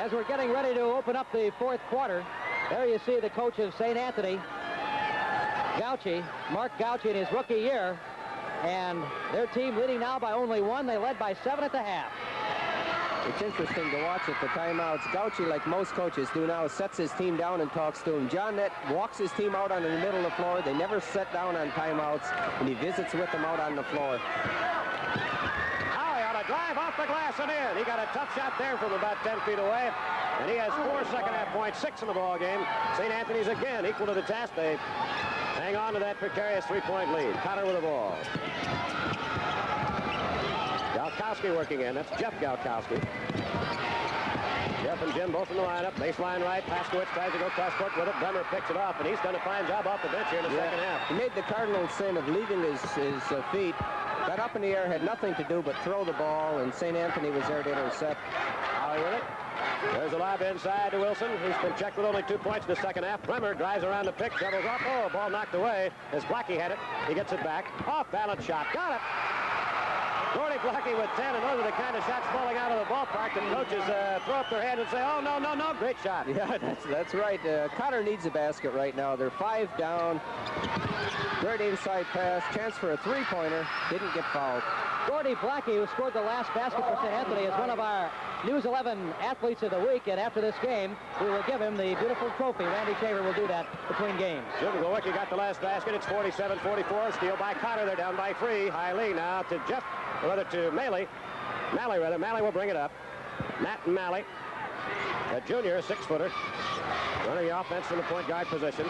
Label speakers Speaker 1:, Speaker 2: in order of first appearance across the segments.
Speaker 1: As we're getting ready to open up the fourth quarter, there you see the coach of St. Anthony, Mark Gauchi, in his rookie year. And their team leading now by only one. They led by 7 at the half.
Speaker 2: It's interesting to watch at the timeouts. Gauchi, like most coaches do now, sets his team down and talks to him. John Nett walks his team out on the middle of the floor. They never sit down on timeouts, and he visits with them out on the floor.
Speaker 3: Howie on a drive off the glass and in. He got a tough shot there from about 10 feet away. And he has 4 second-half points, 6 in the ball game. St. Anthony's again equal to the task. They hang on to that precarious three-point lead. Cotter with the ball. Galkowski working in. That's Jeff Galkowski. Jeff and Jim both in the lineup. Baseline right. Paskowitz tries to go cross-court with it. Bremer picks it off, and he's done a fine job off the bench here in the second half.
Speaker 2: He made the cardinal sin of leaving his feet. Got up in the air, had nothing to do but throw the ball, and St. Anthony was there to intercept.
Speaker 3: Howie with it. There's a lob inside to Wilson. He's been checked with only 2 points in the second half. Bremer drives around the pick, doubles up. Oh, ball knocked away as Blackie had it. He gets it back. Off balance shot. Got it. Gordy Blackie with 10, and those are the kind of shots falling out of the ballpark that coaches throw up their hand and say, oh, no, no, no, great shot.
Speaker 2: Yeah, that's right. Cotter needs a basket right now. They're 5 down. Great inside pass. Chance for a three-pointer. Didn't get fouled.
Speaker 1: Gordy Blackie, who scored the last basket for St. Anthony, is one of our News 11 Athletes of the Week, and after this game, we will give him the beautiful trophy. Randy Shaver will do that between games.
Speaker 3: Jim Glowicki got the last basket. It's 47-44. Steal by Cotter. They're down by 3. High lead now to Jeff, or rather to Malley. Malley will bring it up. Matt Malley, a junior, a 6-footer, running the offense from the point guard position.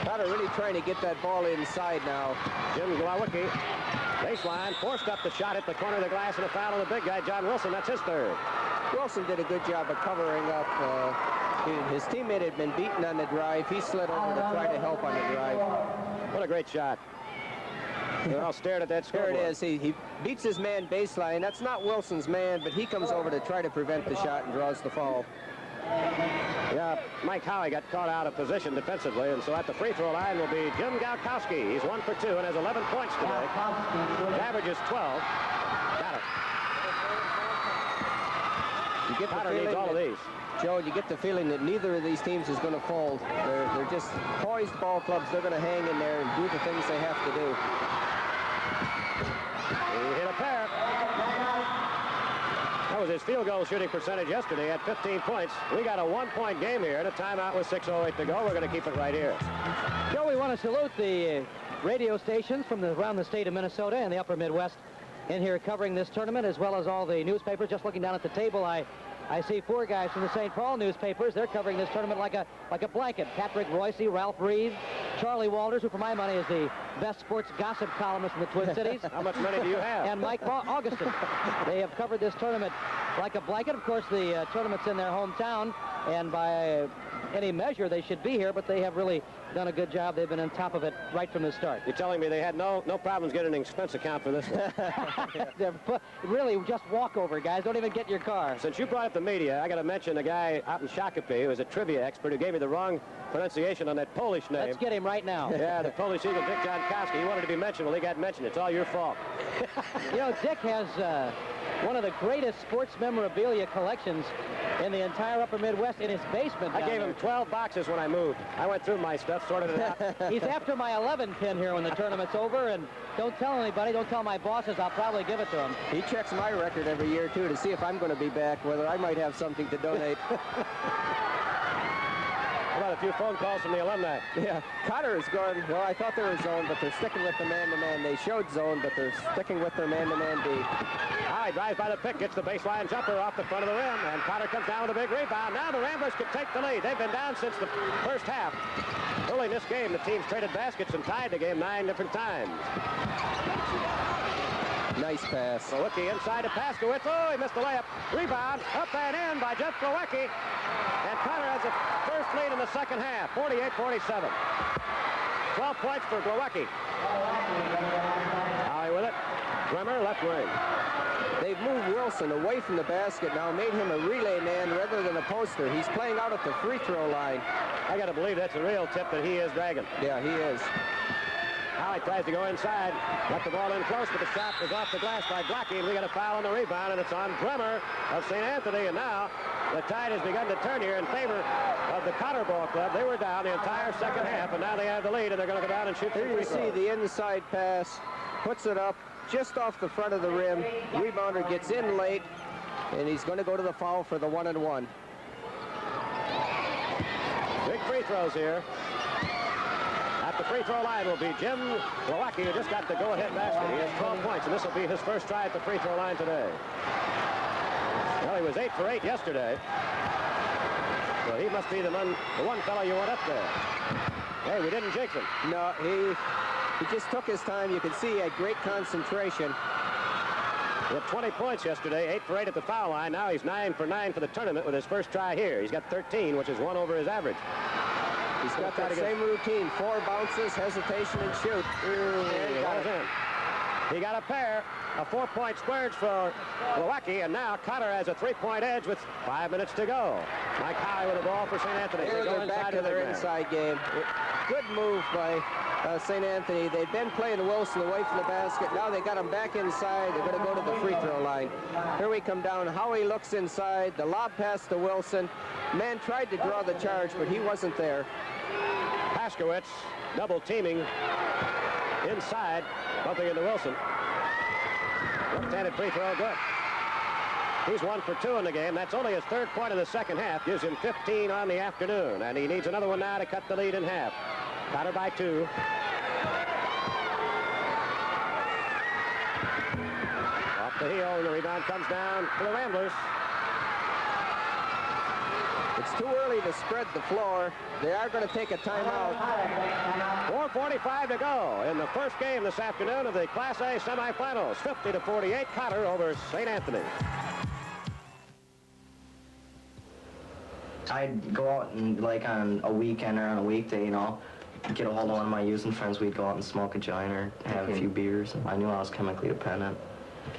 Speaker 2: Cotter really trying to get that ball inside now.
Speaker 3: Jim Glowicki, baseline, forced up the shot at the corner of the glass, and a foul on the big guy, John Wilson. That's his third.
Speaker 2: Wilson did a good job of covering up. His teammate had been beaten on the drive. He slid over to try to help on the drive.
Speaker 3: What a great shot. They're all stared at that scoreboard.
Speaker 2: There it is. He beats his man baseline. That's not Wilson's man, but he comes over to try to prevent the shot and draws the foul.
Speaker 3: Yeah, Mike Howie got caught out of position defensively, and so at the free throw line will be Jim Galkowski. He's 1 for 2 and has 11 points today. His average is 12. Got it.
Speaker 2: You get
Speaker 3: Cotter needs all of these.
Speaker 2: Joe, you get the feeling that neither of these teams is going to fold. They're just poised ball clubs. They're going to hang in there and do the things they have to do.
Speaker 3: He hit a pair. That was his field goal shooting percentage yesterday at 15 points. We got a 1-point game here and a timeout with 6:08 to go. We're going to keep it right here.
Speaker 1: Joe, we want to salute the radio stations from around the state of Minnesota and the upper Midwest in here covering this tournament, as well as all the newspapers. Just looking down at the table, I see 4 guys from the St. Paul newspapers. They're covering this tournament like a blanket. Patrick Royce, Ralph Reed, Charlie Walters, who for my money is the best sports gossip columnist in the Twin Cities.
Speaker 3: How much money do you have?
Speaker 1: And Mike Augustin. They have covered this tournament like a blanket. Of course, the tournament's in their hometown, and by any measure, they should be here, but they have really done a good job. They've been on top of it right from the start.
Speaker 3: You're telling me they had no problems getting an expense account for this one?
Speaker 1: They're really just walkover, guys. Don't even get in your car.
Speaker 3: Since you brought up the media, I got to mention a guy out in Shakopee who is a trivia expert who gave me the wrong pronunciation on that Polish name.
Speaker 1: Let's get him right now.
Speaker 3: Yeah, the Polish Eagle, Dick Jankowski. He wanted to be mentioned. Well, he got mentioned. It's all your fault.
Speaker 1: You know, Dick has one of the greatest sports memorabilia collections in the entire upper Midwest in his basement.
Speaker 3: I gave him 12 boxes when I moved. I went through my stuff, sorted it out.
Speaker 1: He's after my 11 pin here when the tournament's over, and don't tell anybody, don't tell my bosses, I'll probably give it to him.
Speaker 2: He checks my record every year, too, to see if I'm going to be back, whether I might have something to donate.
Speaker 3: How about a few phone calls from the alumni?
Speaker 2: Yeah, Cotter is going, well, I thought they were zone, but they're sticking with the man-to-man. They showed zone, but they're sticking with their man-to-man D.
Speaker 3: High drives by the pick, gets the baseline jumper off the front of the rim, and Cotter comes down with a big rebound. Now the Ramblers can take the lead. They've been down since the first half. Early in this game, the teams traded baskets and tied the game 9 different times.
Speaker 2: Nice pass.
Speaker 3: Glowicki inside to Paskowitz. Oh, he missed the layup. Rebound, up and in by Jeff Glowicki. And Cotter has the first lead in the second half, 48-47. 12 points for Glowicki. Howie with it. Bremer, left wing.
Speaker 2: They've moved Wilson away from the basket now, made him a relay man rather than a poster. He's playing out at the free throw line.
Speaker 3: I got to believe that's a real tip that he is dragging.
Speaker 2: Yeah, he is.
Speaker 3: Now he tries to go inside. Got the ball in close, but the shot is off the glass by Blackie, and we got a foul on the rebound, and it's on Bremer of St. Anthony. And now the tide has begun to turn here in favor of the Cotter Ball Club. They were down the entire second half, and now they have the lead, and they're going to go down and shoot some
Speaker 2: Here
Speaker 3: free
Speaker 2: you
Speaker 3: throws.
Speaker 2: see the inside pass, puts it up just off the front of the rim. Rebounder gets in late, and he's going to go to the foul for the 1-and-1.
Speaker 3: Big free throws here. At the free throw line will be Jim Glowacki, who just got the go-ahead basket. He has 12 points, and this will be his first try at the free throw line today. Well, he was 8 for 8 yesterday. So he must be the one fellow you want up there. Hey, we didn't jinx him.
Speaker 2: No, he just took his time. You could see he had great concentration.
Speaker 3: He had 20 points yesterday, 8 for 8 at the foul line. Now he's 9 for 9 for the tournament with his first try here. He's got 13, which is 1 over his average.
Speaker 2: He's got that same routine, 4 bounces, hesitation, and shoot.
Speaker 3: He got it in. He got a pair, a 4-point splurge for Glowacki, and now Cotter has a 3-point edge with 5 minutes to go. Mike Howie with the ball for St. Anthony.
Speaker 2: Here they're back to their inside game. Good move by St. Anthony. They've been playing Wilson away from the basket. Now they got him back inside. They're going to go to the free throw line. Here we come down. Howie looks inside. The lob pass to Wilson. Man tried to draw the charge, but he wasn't there.
Speaker 3: Paskowitz double teaming inside, bumping into Wilson. Left-handed free throw, good. He's 1 for 2 in the game. That's only his 3rd point of the second half. Gives him 15 on the afternoon, and he needs another one now to cut the lead in half. Cotter by 2. Off the heel, and the rebound comes down to the Ramblers.
Speaker 2: It's too early to spread the floor. They are going to take a timeout.
Speaker 3: 4:45 to go in the first game this afternoon of the Class A semifinals. 50-48, Cotter over St. Anthony.
Speaker 4: I'd go out and, like, on a weekend or on a weekday, you know, get a hold of one of my using friends. We'd go out and smoke a joint or have a few beers. I knew I was chemically dependent.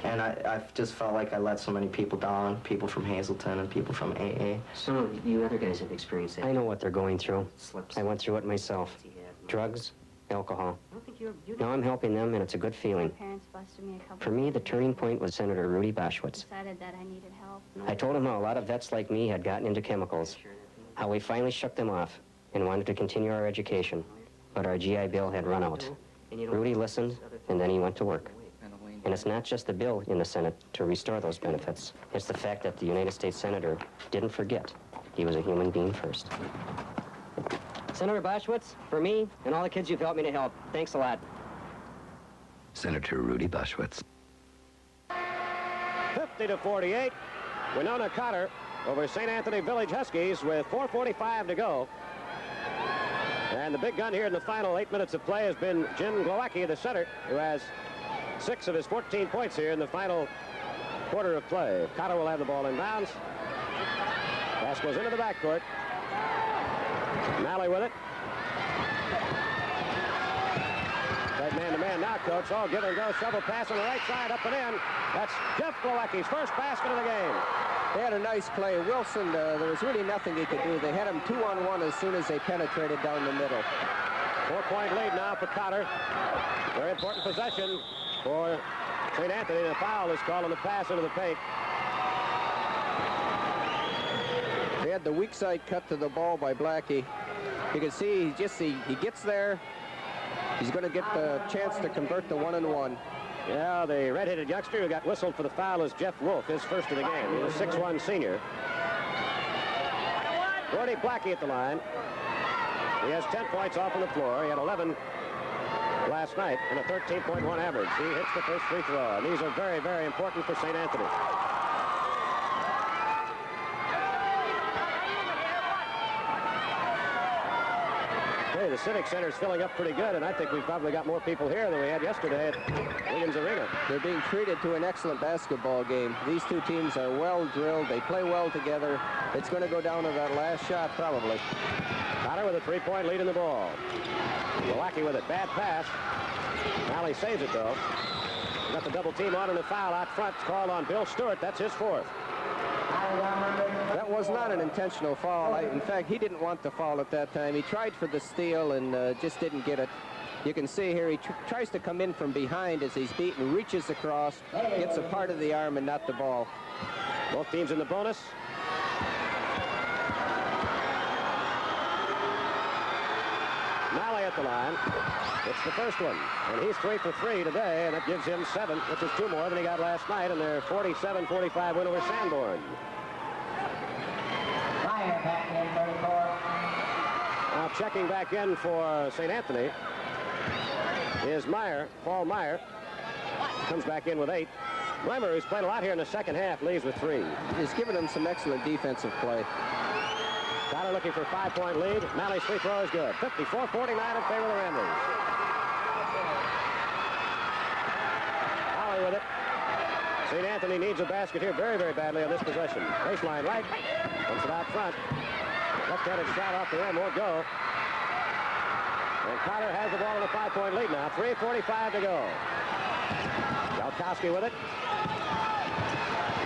Speaker 4: And I just felt like I let so many people down, people from Hazleton and people from AA.
Speaker 5: Some of you other guys have experienced that.
Speaker 6: I know what they're going through.
Speaker 5: Slips.
Speaker 6: I went through it myself. Drugs, alcohol.
Speaker 5: I don't think you
Speaker 6: Now I'm helping them, and it's a good feeling.
Speaker 7: Parents busted me a couple
Speaker 6: For me, the turning point was Senator Rudy Boschwitz.
Speaker 7: decided that I needed help.
Speaker 6: I told him how a lot of vets like me had gotten into chemicals, how we finally shook them off and wanted to continue our education, but our GI Bill had run out. Rudy listened, and then he went to work. And it's not just the bill in the Senate to restore those benefits. It's the fact that the United States Senator didn't forget he was a human being first. Senator Boschwitz, for me and all the kids you've helped me to help, thanks a lot.
Speaker 8: Senator Rudy Boschwitz.
Speaker 3: 50-48, Winona Cotter over St. Anthony Village Huskies with 4:45 to go. And the big gun here in the final 8 minutes of play has been Jim Glowacki, the center, who has 6 of his 14 points here in the final quarter of play. Cotter will have the ball in bounds. Pass goes into the backcourt. Malley with it. Right man-to-man now, coach. Oh, give and go. Shovel pass on the right side, up and in. That's Jeff Glowacki's first basket of the game.
Speaker 2: They had a nice play. Wilson, there was really nothing he could do. They had him 2-on-1 as soon as they penetrated down the middle.
Speaker 3: 4-point lead now for Cotter. Very important possession for St. Anthony. The foul is called on the pass into the paint.
Speaker 2: They had the weak side cut to the ball by Blackie. You can see he gets there. He's going to get the chance to convert the 1-and-1.
Speaker 3: Yeah, the red-headed youngster who got whistled for the foul is Jeff Wolf, his first of the game. He's a 6'1" senior. Gordy Blackie at the line. He has 10 points off on the floor. He had 11 last night and a 13.1 average. He hits the first free throw, and these are very, very important for St. Anthony. Hey, the Civic Center is filling up pretty good, and I think we've probably got more people here than we had yesterday at Williams Arena.
Speaker 2: They're being treated to an excellent basketball game. These two teams are well drilled. They play well together. It's going to go down to that last shot, probably.
Speaker 3: Cotter with a 3-point lead in the ball. Glowacki with it. Bad pass. Malley saves it, though. Got the double team on and a foul out front. It's called on Bill Stewart. That's his 4th.
Speaker 2: That was not an intentional foul. In fact, he didn't want the foul at that time. He tried for the steal and just didn't get it. You can see here he tries to come in from behind as he's beaten, reaches across, gets a part of the arm and not the ball.
Speaker 3: Both teams in the bonus. Malley at the line. It's the first one, and he's 3 for 3 today, and it gives him 7, which is 2 more than he got last night in their 47-45 win over Sanborn. Now checking back in for St. Anthony is Paul Meyer. Comes back in with 8. Bremer, who's played a lot here in the second half, leaves with 3.
Speaker 2: He's given them some excellent defensive play.
Speaker 3: Cotter looking for a 5-point lead. Malley's free throw is good. 54-49 in favor of the Ramblers. Holly with it. St. Anthony needs a basket here very, very badly on this possession. Baseline right. Dumps it out front. Left-handed shot off the rim. Won't go. And Cotter has the ball in a 5-point lead now. 3:45 to go. Galkowski with it.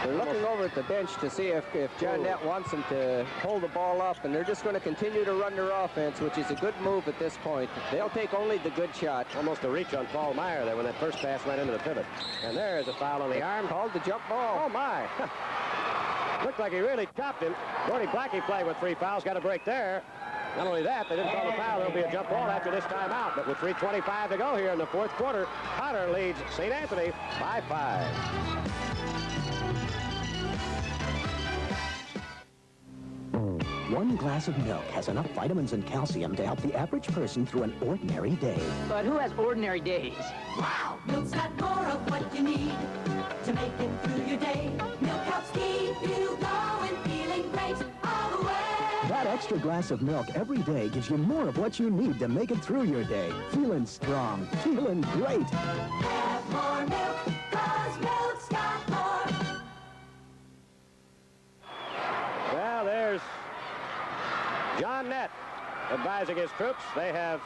Speaker 2: They're looking over at the bench to see if John Nett wants them to hold the ball up, and they're just going to continue to run their offense, which is a good move at this point. They'll take only the good shot.
Speaker 3: Almost a reach on Paul Meyer there when that first pass ran into the pivot. And there is a foul on the arm.
Speaker 2: Called the jump ball.
Speaker 3: Oh, my. Looked like he really chopped him. Gordy Blackie playing with 3 fouls. Got a break there. Not only that, they didn't call the foul. There'll be a jump ball after this timeout. But with 3:25 to go here in the fourth quarter, Cotter leads St. Anthony by 5.
Speaker 9: One glass of milk has enough vitamins and calcium to help the average person through an ordinary day.
Speaker 10: But who has ordinary days?
Speaker 11: Wow! Milk's got more of what you need to make it through your day. Milk helps keep you going, feeling great all the way.
Speaker 9: That extra glass of milk every day gives you more of what you need to make it through your day. Feeling strong, feeling great.
Speaker 11: Have more milk, 'cause milk's got more.
Speaker 3: Well, there's John Nett advising his troops. They have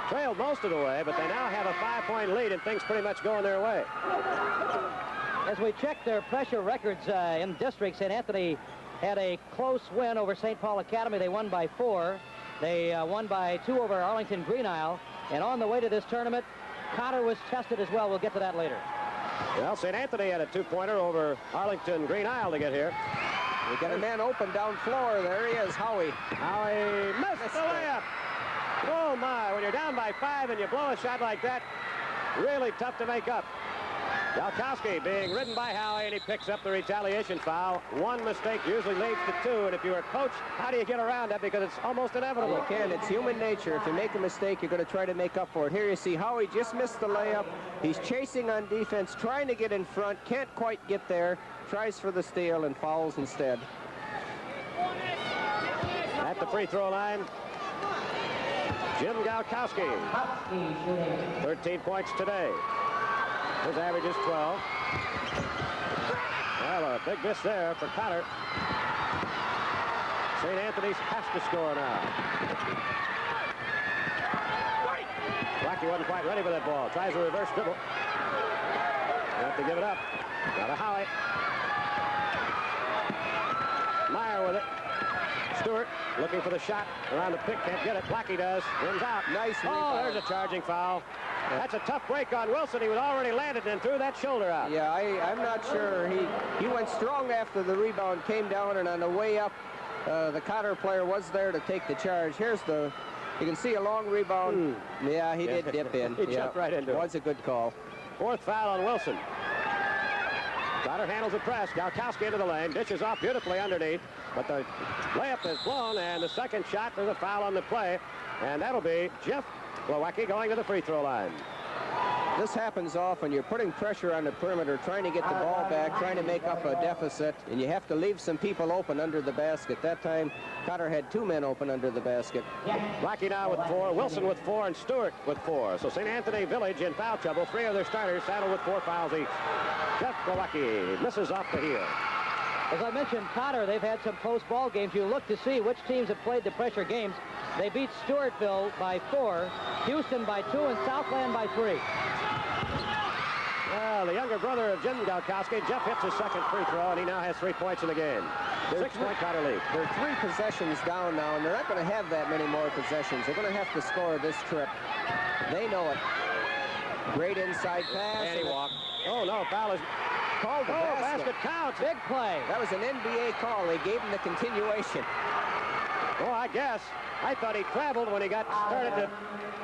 Speaker 3: trailed most of the way, but they now have a 5-point lead, and things pretty much going their way.
Speaker 1: As we check their pressure records in district, St. Anthony had a close win over St. Paul Academy. They won by 4. They won by 2 over Arlington Green Isle. And on the way to this tournament, Cotter was tested as well. We'll get to that later.
Speaker 3: Well, St. Anthony had a 2-pointer over Arlington Green Isle to get here.
Speaker 2: We got a man open down floor. There he is, Howie.
Speaker 3: Howie missed the layup. Oh, my. When you're down by 5 and you blow a shot like that, really tough to make up. Galkowski being ridden by Howie, and he picks up the retaliation foul. One mistake usually leads to 2, and if you're a coach, how do you get around that? Because it's almost inevitable.
Speaker 2: You can. It's human nature. If you make a mistake, you're going to try to make up for it. Here you see Howie just missed the layup. He's chasing on defense, trying to get in front, can't quite get there, tries for the steal, and fouls instead.
Speaker 3: At the free throw line, Jim Galkowski. 13 points today. His average is 12. Well, a big miss there for Cotter. St. Anthony's has to score now. Blackie wasn't quite ready for that ball. Tries a reverse dribble. They have to give it up. Got a Howie. Meyer with it. Stewart looking for the shot around the pick. Can't get it. Blackie does. Wins out.
Speaker 2: Nice rebound.
Speaker 3: Oh, there's a charging foul. That's a tough break on Wilson. He was already landed and threw that shoulder out.
Speaker 2: Yeah, I'm not sure. He went strong after the rebound, came down, and on the way up, the Cotter player was there to take the charge. Here's you can see a long rebound. Yeah, he did dip in.
Speaker 3: He jumped right into it.
Speaker 2: Was a good call.
Speaker 3: 4th foul on Wilson. Cotter handles the press. Galkowski into the lane. Dishes off beautifully underneath. But the layup is blown, and the second shot, there's a foul on the play. And that'll be Jeff Glowacki going to the free throw line.
Speaker 2: This happens often. You're putting pressure on the perimeter, trying to get the ball back, trying to make up a deficit, and you have to leave some people open under the basket. That time, Cotter had 2 men open under the basket.
Speaker 3: Blackie now with 4, Wilson with 4, and Stewart with 4. So St. Anthony Village in foul trouble. 3 of their starters saddled with 4 fouls each. Jeff Glowacki misses off the heel.
Speaker 1: As I mentioned, Cotter, they've had some close ball games. You look to see which teams have played the pressure games. They beat Stewartville by 4, Houston by 2, and Southland by 3.
Speaker 3: Well, the younger brother of Jim Galkowski, Jeff hits his second free throw, and he now has 3 points in the game. 6-point Cotter lead.
Speaker 2: They're 3 possessions down now, and they're not going to have that many more possessions. They're going to have to score this trip. They know it. Great inside pass.
Speaker 3: And he walked. Oh, no, foul is
Speaker 2: called. The
Speaker 3: basket counts.
Speaker 1: Big play.
Speaker 2: That was an NBA call. They gave him the continuation.
Speaker 3: Oh, I guess. I thought he traveled when he got started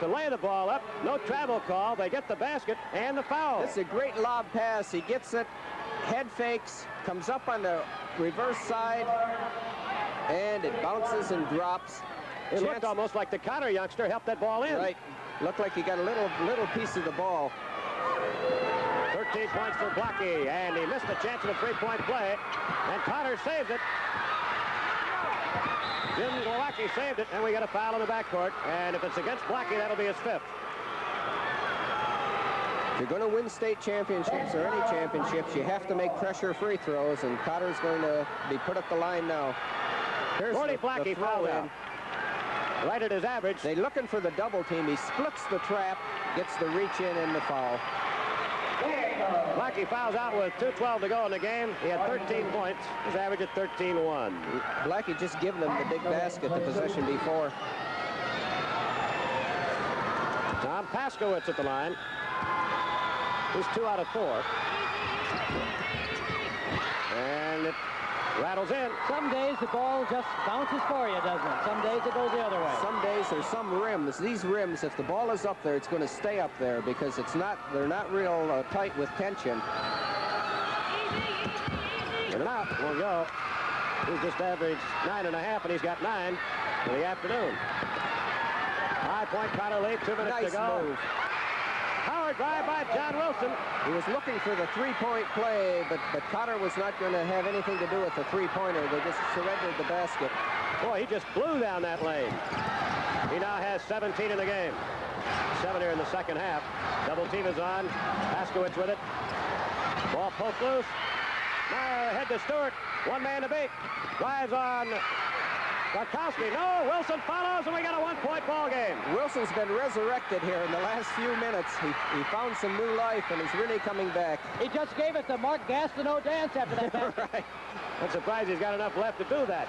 Speaker 3: to lay the ball up. No travel call. They get the basket and the foul.
Speaker 2: This is a great lob pass. He gets it, head fakes, comes up on the reverse side, and it bounces and drops.
Speaker 3: It looked almost like the Cotter youngster helped that ball in.
Speaker 2: Right. Looked like he got a little piece of the ball.
Speaker 3: 13 points for Blocky, and he missed the chance of a three-point play, and Cotter saves it. Jim Glowacki saved it, and we got a foul in the backcourt, and if it's against Blocky, that'll be his fifth.
Speaker 2: If you're going to win state championships or any championships, you have to make pressure free throws, and Cotter's going to be put at the line now. Here's
Speaker 3: Gordy Blocky fouled in. Right at his average.
Speaker 2: They're looking for the double team. He splits the trap, gets the reach in and the foul.
Speaker 3: Blocky fouls out with 2:12 to go in the game. He had 13 points. His average at 13-1.
Speaker 2: Blocky just given them the big basket the possession before.
Speaker 3: Tom Paskowitz at the line. He's 2 out of 4. And it rattles in.
Speaker 1: Some days the ball just bounces for you, doesn't it? Some days it goes the other way.
Speaker 2: Some days there's some rims. These rims, if the ball is up there, it's going to stay up there because they're not real tight with tension.
Speaker 3: In and out, won't go. He's just averaged 9.5, and he's got 9 for the afternoon. 5-point Cotter lead, 2 minutes to go.
Speaker 2: Move.
Speaker 3: Howard drive by John Wilson.
Speaker 2: He was looking for the three-point play, but Cotter was not going to have anything to do with the three-pointer. They just surrendered the basket.
Speaker 3: Boy, he just blew down that lane. He now has 17 in the game. 7 here in the second half. Double team is on. Paskowitz with it. Ball poked loose. Meyer ahead to Stewart. One man to beat. Drives on Garkowski. No, Wilson follows, and we got a 1-point ball game.
Speaker 2: Wilson's been resurrected here in the last few minutes. He found some new life, and he's really coming back.
Speaker 1: He just gave it the Mark Gastineau dance after that basket.
Speaker 2: Right.
Speaker 3: I'm surprised he's got enough left to do that.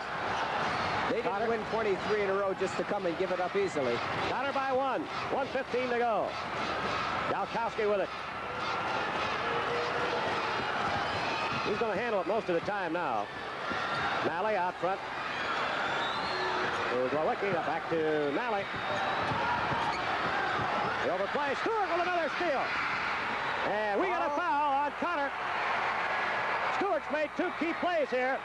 Speaker 2: They didn't win 23 in a row just to come and give it up easily.
Speaker 3: Cotter by 1. 1:15 to go. Garkowski with it. He's going to handle it most of the time now. Malley out front. Glowacki back to Malley. The overplay. Stewart with another steal. And we got a foul on Cotter. Stewart's made 2 key plays here.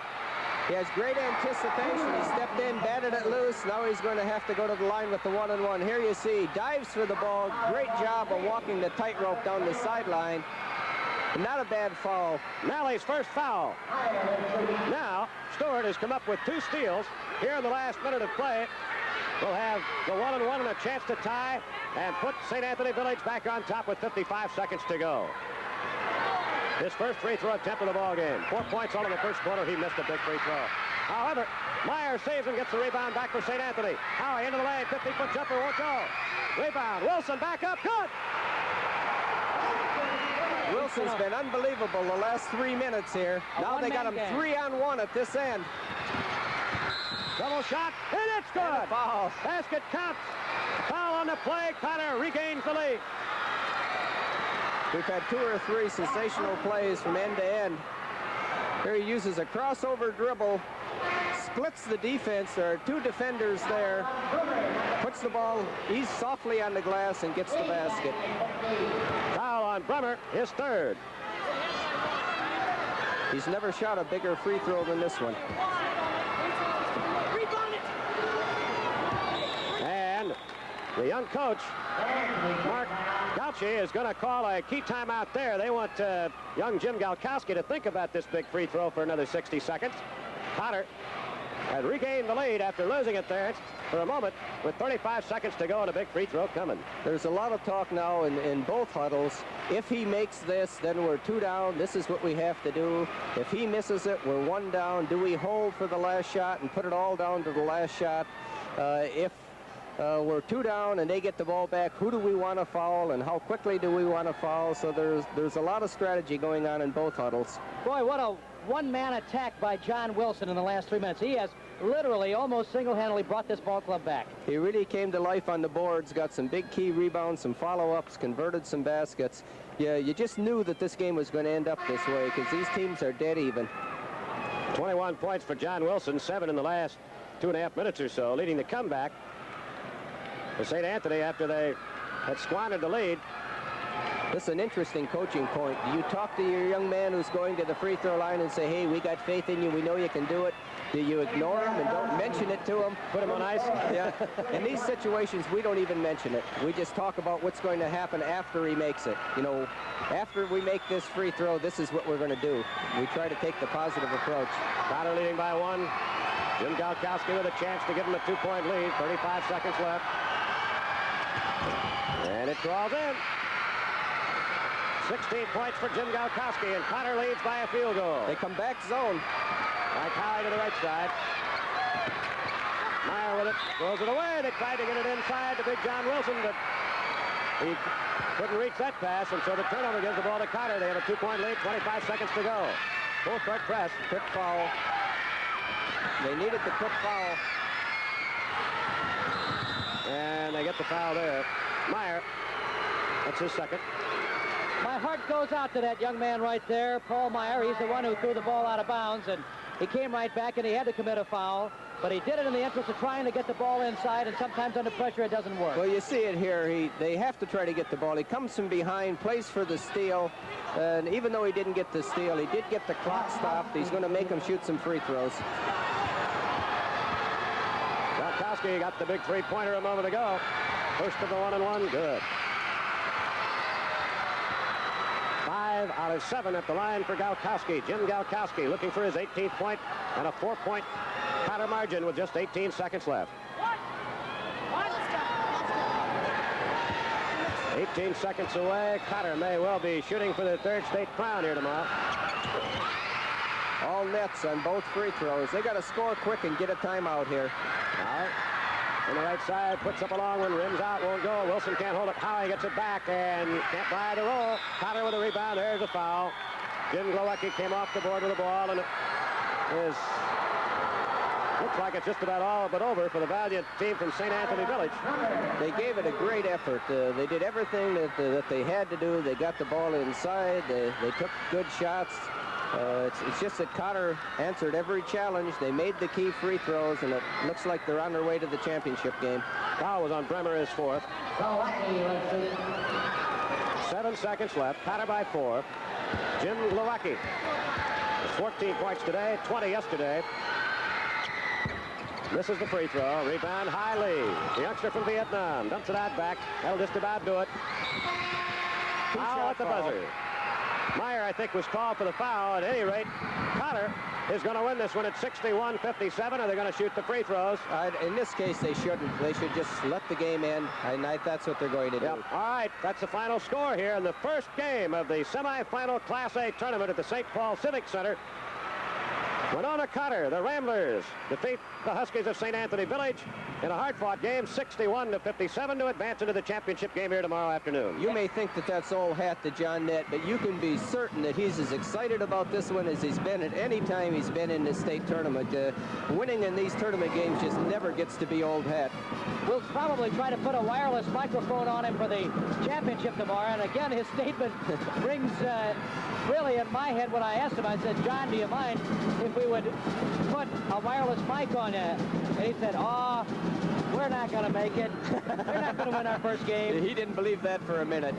Speaker 2: He has great anticipation. He stepped in, batted it loose. Now he's going to have to go to the line with the 1-on-1. Here you see, dives for the ball. Great job of walking the tightrope down the sideline. Not a bad foul.
Speaker 3: Malley's first foul. Now, Stewart has come up with 2 steals here in the last minute of play. We'll have the 1-on-1 and a chance to tie and put St. Anthony Village back on top with 55 seconds to go. His first free throw attempt of the ball game. 4 points all in the first quarter. He missed a big free throw. However, Meyer saves and gets the rebound back for St. Anthony. Howie into the lane. 50-foot jumper won't go. Rebound. Wilson back up. Good.
Speaker 2: Wilson's been unbelievable the last 3 minutes here. Now they got him 3-on-1 at this end.
Speaker 3: Double shot, and it's good.
Speaker 2: And a foul.
Speaker 3: Basket counts. Foul on the play. Cotter regains the lead.
Speaker 2: We've had 2 or 3 sensational plays from end to end. Here he uses a crossover dribble, splits the defense. There are 2 defenders there. Puts the ball easy softly on the glass and gets the basket.
Speaker 3: Foul on Bremer, his 3rd.
Speaker 2: He's never shot a bigger free throw than this one.
Speaker 3: And the young coach, Mark Gauchi, is going to call a key timeout there. They want young Jim Galkowski to think about this big free throw for another 60 seconds. Cotter had regained the lead after losing it there for a moment with 35 seconds to go and a big free throw coming.
Speaker 2: There's a lot of talk now in both huddles. If he makes this, then we're 2 down. This is what we have to do. If he misses it, we're 1 down. Do we hold for the last shot and put it all down to the last shot? If we're 2 down and they get the ball back, who do we want to foul and how quickly do we want to foul? So there's a lot of strategy going on in both huddles.
Speaker 1: Boy, what a one-man attack by John Wilson in the last 3 minutes. He has literally almost single-handedly brought this ball club back.
Speaker 2: He really came to life on the boards, got some big key rebounds, some follow-ups, converted some baskets. Yeah, you just knew that this game was going to end up this way because these teams are dead even.
Speaker 3: 21 points for John Wilson, 7 in the last 2.5 minutes or so, leading the comeback for St. Anthony after they had squandered the lead.
Speaker 2: This is an interesting coaching point. Do you talk to your young man who's going to the free throw line and say, hey, we got faith in you, we know you can do it? Do you ignore him and don't mention it to him?
Speaker 3: Put him on ice?
Speaker 2: Yeah. In these situations, we don't even mention it. We just talk about what's going to happen after he makes it. You know, after we make this free throw, this is what we're going to do. We try to take the positive approach.
Speaker 3: Cotter leading by 1. Jim Galkowski with a chance to give him a 2-point lead. 35 seconds left. And it crawls in. 16 points for Jim Galkowski, and Cotter leads by a field goal.
Speaker 2: They come back zone.
Speaker 3: Mike Howey to the right side. Meyer with it, throws it away. They tried to get it inside to big John Wilson, but he couldn't reach that pass, and so the turnover gives the ball to Cotter. They have a 2-point lead, 25 seconds to go. Full court press.
Speaker 2: Quick foul. They needed the quick foul.
Speaker 3: And they get the foul there. Meyer, that's his second.
Speaker 1: My heart goes out to that young man right there, Paul Meyer. He's the one who threw the ball out of bounds, and he came right back, and he had to commit a foul. But he did it in the interest of trying to get the ball inside, and sometimes under pressure it doesn't work.
Speaker 2: Well, you see it here. They have to try to get the ball. He comes from behind, plays for the steal, and even though he didn't get the steal, he did get the clock stopped. He's going to make him shoot some free throws.
Speaker 3: Galkowski got the big three-pointer a moment ago. First of the 1-and-1, good. 5 out of 7 at the line for Galkowski. Jim Galkowski looking for his 18th point and a 4-point Cotter margin with just 18 seconds left. 18 seconds away. Cotter may well be shooting for the third state crown here tomorrow.
Speaker 2: All nets on both free throws. They got to score quick and get a timeout here.
Speaker 3: All right. On the right side, puts up a long one, rims out, won't go. Wilson can't hold it. Howey gets it back and can't buy the roll. Cotter with a rebound. There's a foul. Jim Glowacki came off the board with the ball, and it is looks like it's just about all but over for the valiant team from St. Anthony Village.
Speaker 2: They gave it a great effort. They did everything that they had to do. They got the ball inside. They took good shots. It's just that Cotter answered every challenge. They made the key free throws, and it looks like they're on their way to the championship game.
Speaker 3: Foul was on Bremer, his 4th. 7 seconds left. Cotter by 4. Jim Glowacki has 14 points today, 20 yesterday. This is the free throw. Rebound, Lee. The youngster from Vietnam dumps it out back. That'll just about do it. Foul at the buzzer. Meyer, I think, was called for the foul. At any rate, Cotter is going to win this one at 61-57, and they're going to shoot the free throws.
Speaker 2: In this case, they shouldn't. They should just let the game end, and that's what they're going to do.
Speaker 3: Yep. All right, that's the final score here in the first game of the semifinal Class A tournament at the St. Paul Civic Center. Winona Cotter, the Ramblers, defeat the Huskies of St. Anthony Village in a hard-fought game, 61-57, to advance into the championship game here tomorrow afternoon.
Speaker 2: You may think that that's old hat to John Nett, but you can be certain that he's as excited about this one as he's been at any time he's been in this state tournament. Winning in these tournament games just never gets to be old hat.
Speaker 1: We'll probably try to put a wireless microphone on him for the championship tomorrow, and again, his statement rings really in my head when I asked him. I said, John, do you mind if we would put a wireless mic on you? And he said, oh, we're not going to make it. We're not going to win our first game.
Speaker 2: He didn't believe that for a minute.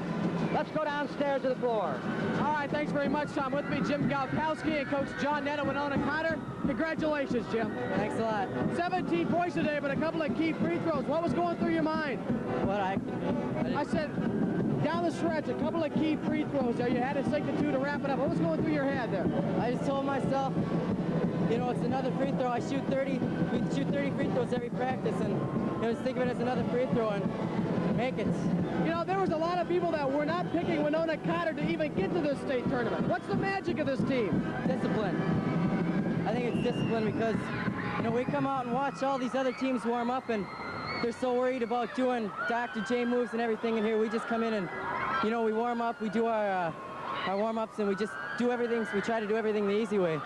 Speaker 1: Let's go downstairs to the floor.
Speaker 10: All right, thanks very much, Tom. With me, Jim Galkowski and Coach John Nett and Winona Cotter. Congratulations, Jim.
Speaker 12: Thanks a lot.
Speaker 10: 17 points today, but a couple of key free throws. What was going through your mind?
Speaker 12: What
Speaker 10: I said, down the stretch, a couple of key free throws there. You had to sink the 2 to wrap it up. What was going through your head there?
Speaker 12: I just told myself, you know, it's another free throw. I shoot 30. We shoot 30 free throws every practice, and just think of it as another free throw and make it.
Speaker 10: You know, there was a lot of people that were not picking Winona Cotter to even get to this state tournament. What's the magic of this team?
Speaker 12: Discipline. I think it's discipline because, you know, we come out and watch all these other teams warm up, and they're so worried about doing Dr. J moves and everything in here. We just come in and, you know, we warm up, we do our warm-ups, and we just do everything. So we try to do everything the easy way.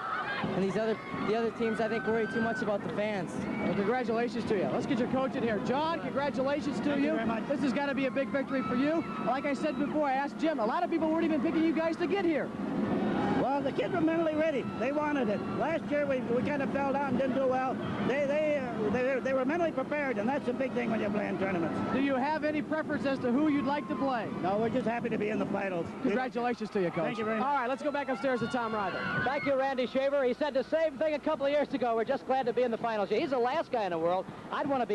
Speaker 12: And the other teams, I think, worry too much about the fans.
Speaker 10: Well, congratulations to you. Let's get your coach in here. John, congratulations to you.
Speaker 13: Thank you very much.
Speaker 10: This has got to be a big victory for you. Like I said before, I asked Jim, a lot of people weren't even picking you guys to get here.
Speaker 13: Well, the kids were mentally ready. They wanted it. Last year, we kind of fell down and didn't do well. They were mentally prepared, and that's a big thing when you're playing tournaments.
Speaker 10: Do you have any preference as to who you'd like to play?
Speaker 13: No, we're just happy to be in the finals.
Speaker 10: Congratulations to you, Coach.
Speaker 13: Thank you very much.
Speaker 10: All right, let's go back upstairs to Tom Ryder.
Speaker 1: Thank you, Randy Shaver. He said the same thing a couple of years ago. We're just glad to be in the finals. He's the last guy in the world I'd want to be